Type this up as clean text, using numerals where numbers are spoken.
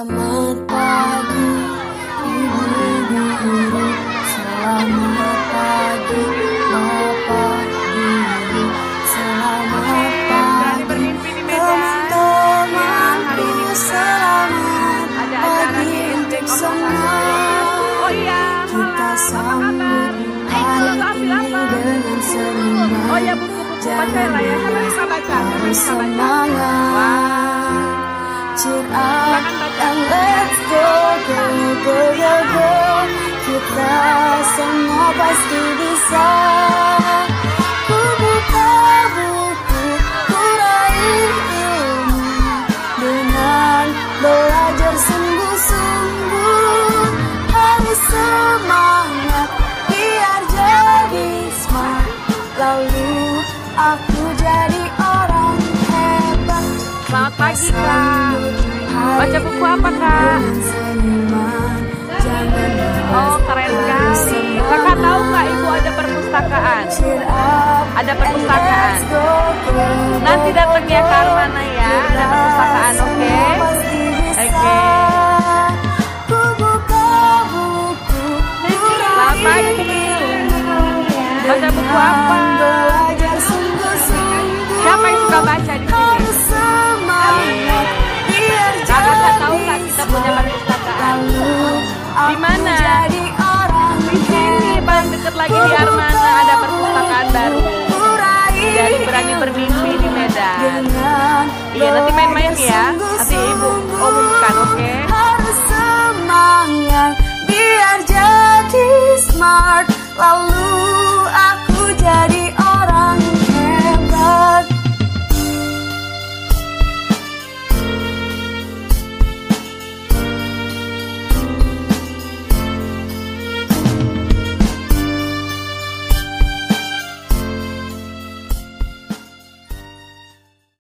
Selamat pagi ibu-ibu guru, selamat pagi bapak guru, selamat pagi teman-temanku, selamat pagi untuk semua. Kita sambut hari ini dengan senyuman, jangan harus semangat. Cheer up and let's go, go, go, go, go. Kita semua pasti bisa. Ku buka buku, ku raih ilmu dengan belajar sungguh-sungguh. Harus semangat biar jadi smart, lalu aku jadi orang hebat. Selamat pagi Kak. Baca buku apa Kak? Oh keren sekali. Kakak tahu nggak Ibu ada perpustakaan? Ada perpustakaan. Nanti datang ya ke Armana ya. Ada perpustakaan, oke? Oke. Selamat pagi. Baca buku apa? Siapa yang suka baca di sini? Kakak tahu nggak kita punya perpustakaan? Di mana? Di sini, paling dekat lagi di Armana ada perpustakaan baru. Jadi berani bermimpi di Medan. Iya, nanti main-main ya. Nanti Ibu umumkan, oke? Harus semangat biar jadi smart, lalu